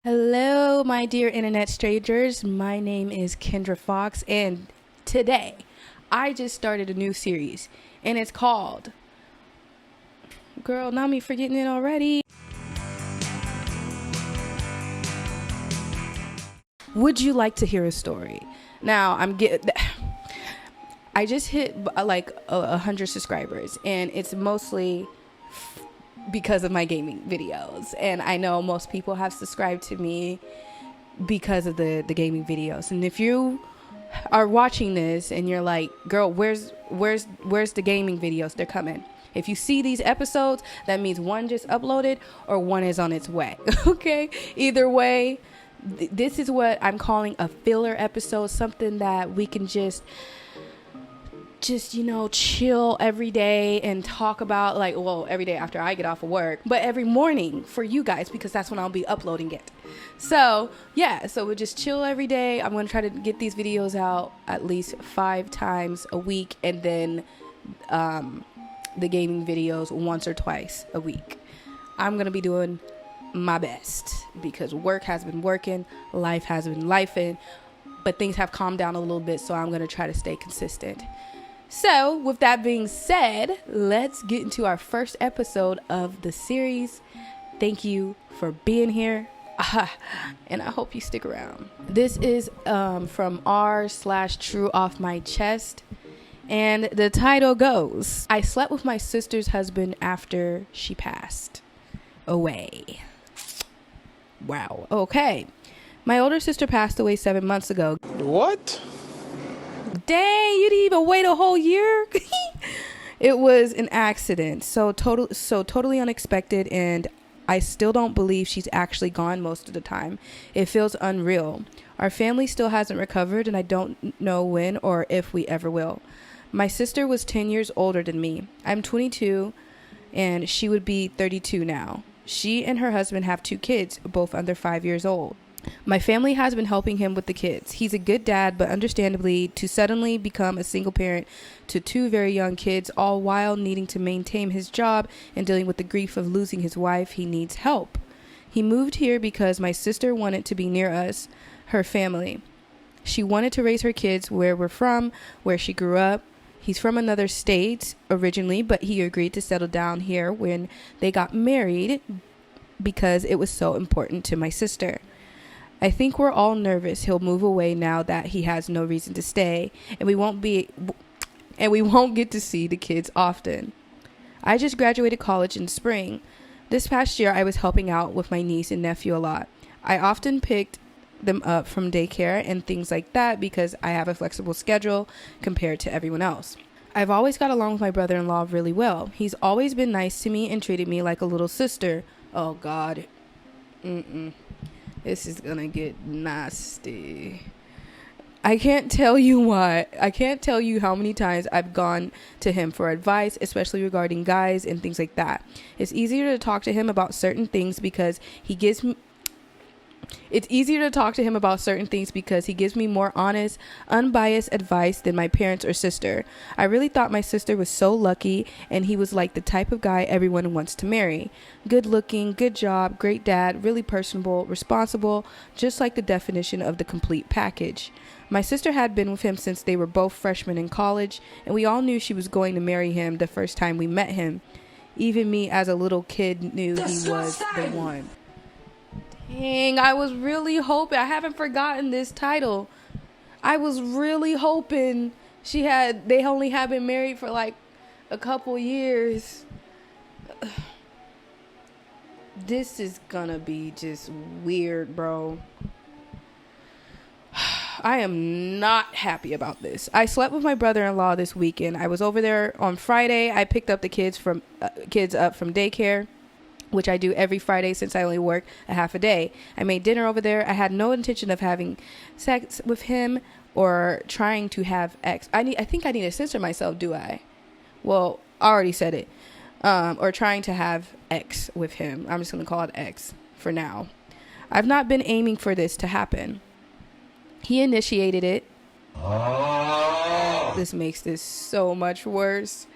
Hello, my dear internet strangers. My name is Kendra Fox, and today I just started a new series, and it's called Girl, Not Me Forgetting It Already. Would you like to hear a story? Now, I just hit like 100 subscribers, and it's mostly because of my gaming videos, and I know most people have subscribed to me because of the gaming videos. And if you are watching this and you're like, girl, where's the gaming videos? They're coming. If you see these episodes, that means one just uploaded or one is on its way. Okay, either way, this is what I'm calling a filler episode, something that we can just chill every day and talk about, like, well, every day after I get off of work, but every morning for you guys, because that's when I'll be uploading it. So we'll just chill every day. I'm going to try to get these videos out at least 5 times a week, and then the gaming videos once or twice a week. I'm going to be doing my best because work has been working, life has been lifing, but things have calmed down a little bit, so I'm going to try to stay consistent. So, with that being said, let's get into our first episode of the series. Thank you for being here, and I hope you stick around. This is from r/true off my chest, and the title goes, I slept with my sister's husband after she passed away. Wow. Okay. My older sister passed away 7 months ago. What? Dang, you didn't even wait a whole year? It was an accident, so totally unexpected, and I still don't believe she's actually gone most of the time. It feels unreal. Our family still hasn't recovered, and I don't know when or if we ever will. My sister was 10 years older than me. I'm 22, and she would be 32 now. She and her husband have 2 kids, both under 5 years old. My family has been helping him with the kids. He's a good dad, but understandably, to suddenly become a single parent to 2 very young kids, all while needing to maintain his job and dealing with the grief of losing his wife, he needs help. He moved here because my sister wanted to be near us, her family. She wanted to raise her kids where we're from, where she grew up. He's from another state originally, but he agreed to settle down here when they got married because it was so important to my sister. I think we're all nervous he'll move away now that he has no reason to stay, and we won't get to see the kids often. I just graduated college in spring. This past year, I was helping out with my niece and nephew a lot. I often picked them up from daycare and things like that because I have a flexible schedule compared to everyone else. I've always got along with my brother-in-law really well. He's always been nice to me and treated me like a little sister. Oh, God. This is gonna get nasty. I can't tell you how many times I've gone to him for advice, especially regarding guys and things like that. It's easier to talk to him about certain things because he gives me more honest, unbiased advice than my parents or sister. I really thought my sister was so lucky, and he was like the type of guy everyone wants to marry. Good looking, good job, great dad, really personable, responsible, just like the definition of the complete package. My sister had been with him since they were both freshmen in college, and we all knew she was going to marry him the first time we met him. Even me as a little kid knew he was the one. Dang, I was really hoping, I haven't forgotten this title. I was really hoping they only had been married for like a couple years. This is gonna be just weird, bro. I am not happy about this. I slept with my brother-in-law this weekend. I was over there on Friday. I picked up the kids up from daycare, which I do every Friday since I only work a half a day. I made dinner over there. I had no intention of having sex with him or trying to have X. I think I need to censor myself, do I? Well, I already said it. Or trying to have X with him. I'm just going to call it X for now. I've not been aiming for this to happen. He initiated it. This makes this so much worse.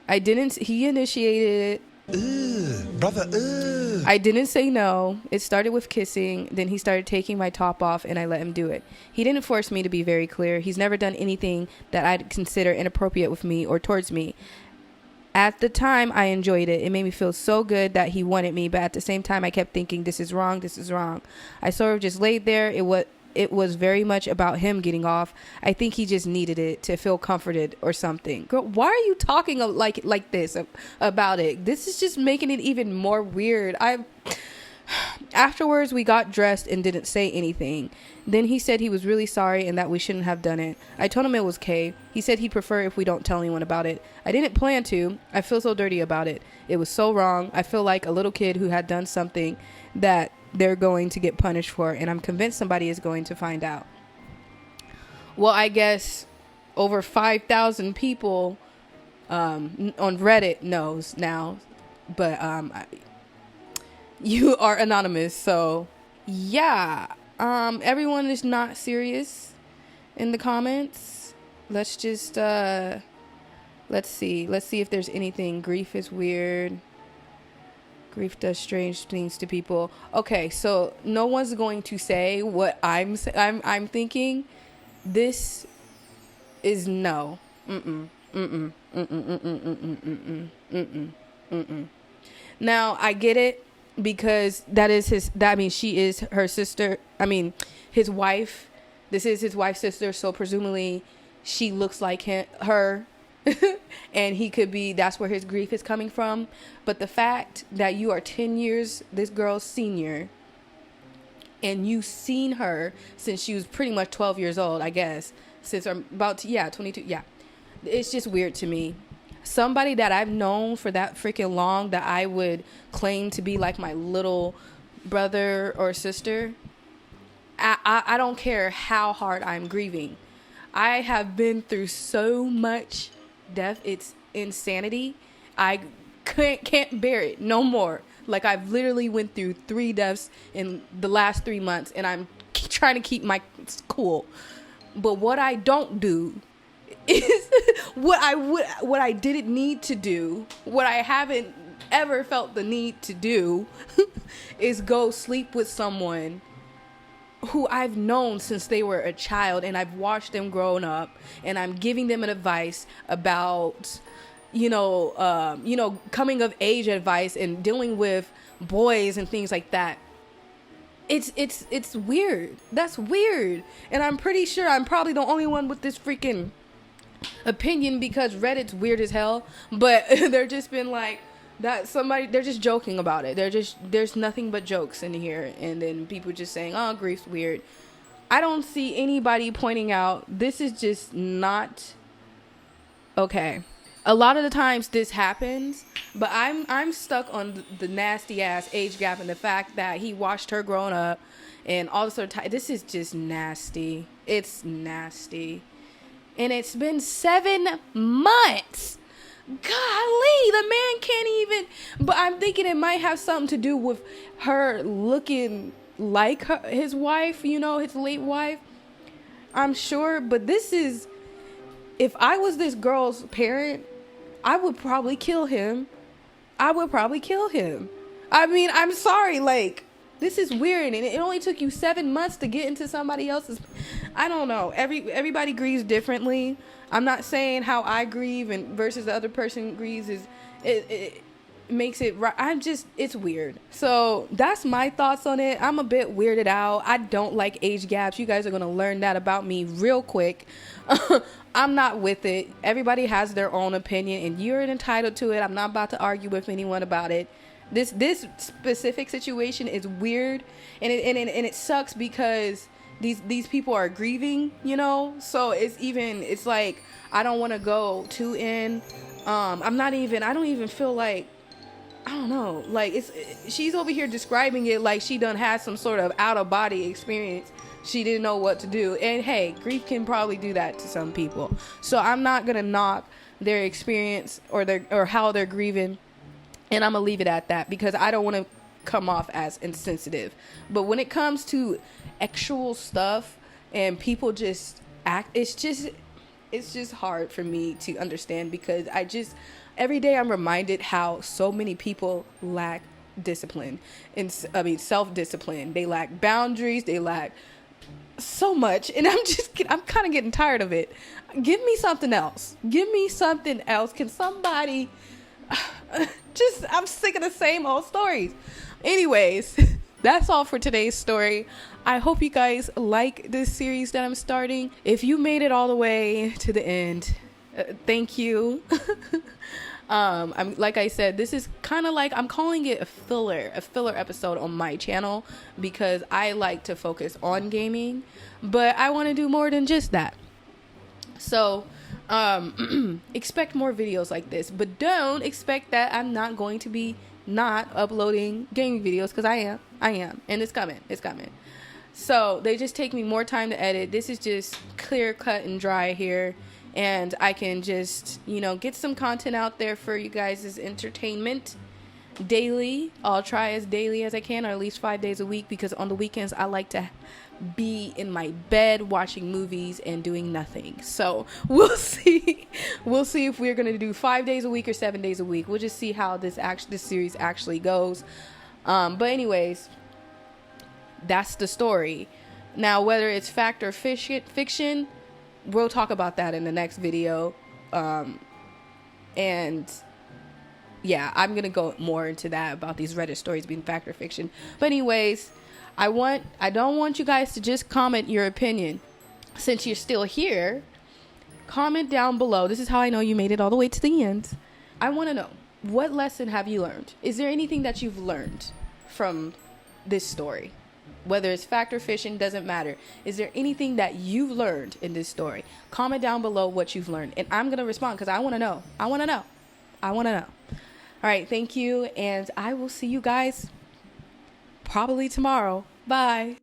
He initiated it Brother, I didn't say no. It started with kissing. Then he started taking my top off and I let him do it. He didn't force me, to be very clear. He's never done anything that I'd consider inappropriate with me or towards me. At the time, I enjoyed it. It made me feel so good that he wanted me. But at the same time, I kept thinking, this is wrong. This is wrong. I sort of just laid there. It was very much about him getting off. I think he just needed it to feel comforted or something. Girl, why are you talking like this about it? This is just making it even more weird. Afterwards, we got dressed and didn't say anything. Then he said he was really sorry and that we shouldn't have done it. I told him it was okay. He said he'd prefer if we don't tell anyone about it. I didn't plan to. I feel so dirty about it. It was so wrong. I feel like a little kid who had done something that they're going to get punished for, and I'm convinced somebody is going to find out. Well, I guess over 5,000 people on Reddit knows now, but you are anonymous, so yeah. Everyone is not serious in the comments. Let's just let's see if there's anything. Grief is weird. Grief does strange things to people. Okay, so no one's going to say what I'm thinking. This is no. Now I get it, because she is her sister. His wife. This is his wife's sister, so presumably she looks like her. And he could be, that's where his grief is coming from. But the fact that you are 10 years this girl's senior, and you've seen her since she was pretty much 12 years old, I guess, since I'm about to, 22, it's just weird to me. Somebody that I've known for that freaking long, that I would claim to be like my little brother or sister, I don't care how hard I'm grieving. I have been through so much death, it's insanity. I can't bear it no more. Like, I've literally went through 3 deaths in the last 3 months, and I'm trying to keep my cool. But what I don't do is what I didn't need to do, what I haven't ever felt the need to do, is go sleep with someone who I've known since they were a child, and I've watched them growing up, and I'm giving them an advice about, coming of age advice and dealing with boys and things like that. It's weird. That's weird. And I'm pretty sure I'm probably the only one with this freaking opinion, because Reddit's weird as hell. But they're just been like, that somebody, they're just joking about it. There's nothing but jokes in here, and then people just saying, oh, grief's weird. I don't see anybody pointing out, this is just not okay. A lot of the times this happens, but I'm stuck on the nasty ass age gap and the fact that he watched her growing up and all this sort of this is just nasty. It's nasty. And it's been 7 months. Golly, the man can't even. But I'm thinking it might have something to do with her looking like his wife, his late wife. I'm sure. But this is, if I was this girl's parent, I would probably kill him. I'm sorry. Like, this is weird. And it only took you 7 months to get into somebody else's. I don't know. Everybody grieves differently. I'm not saying how I grieve and versus the other person grieves is it makes it right. It's weird. So that's my thoughts on it. I'm a bit weirded out. I don't like age gaps. You guys are going to learn that about me real quick. I'm not with it. Everybody has their own opinion and you're entitled to it. I'm not about to argue with anyone about it. This specific situation is weird, and it sucks because these people are grieving, so it's like I don't want to go too in. I don't even feel like, I don't know, like she's over here describing it like she done had some sort of out of body experience. She didn't know what to do, and hey, grief can probably do that to some people. So I'm not gonna knock their experience or how they're grieving, and I'm gonna leave it at that because I don't want to come off as insensitive. But when it comes to actual stuff and people just act, it's just hard for me to understand because every day I'm reminded how so many people lack discipline and self-discipline. They lack boundaries. They lack so much, and I'm kind of getting tired of it. Give me something else. Give me something else. Can somebody I'm sick of the same old stories. Anyways, that's all for today's story. I hope you guys like this series that I'm starting. If you made it all the way to the end, thank you. I'm like I said, this is kind of like, I'm calling it a filler episode on my channel, because I like to focus on gaming, but I want to do more than just that. So expect more videos like this, but don't expect that I'm not going to be not uploading gaming videos, because I am, and it's coming. So they just take me more time to edit. This is just clear cut and dry here, and I can just, get some content out there for you guys' entertainment daily. I'll try as daily as I can, or at least 5 days a week, because on the weekends I like to be in my bed watching movies and doing nothing. So we'll see if we're going to do 5 days a week or 7 days a week. We'll just see how this series actually goes. But anyways, that's the story. Now, whether it's fact or fiction, we'll talk about that in the next video. And yeah, I'm going to go more into that, about these Reddit stories being fact or fiction. But anyways, I don't want you guys to just comment your opinion. Since you're still here, comment down below. This is how I know you made it all the way to the end. I want to know, what lesson have you learned? Is there anything that you've learned from this story? Whether it's fact or fiction, doesn't matter. Is there anything that you've learned in this story? Comment down below what you've learned, and I'm going to respond, because I want to know. I want to know. All right, thank you, and I will see you guys probably tomorrow. Bye.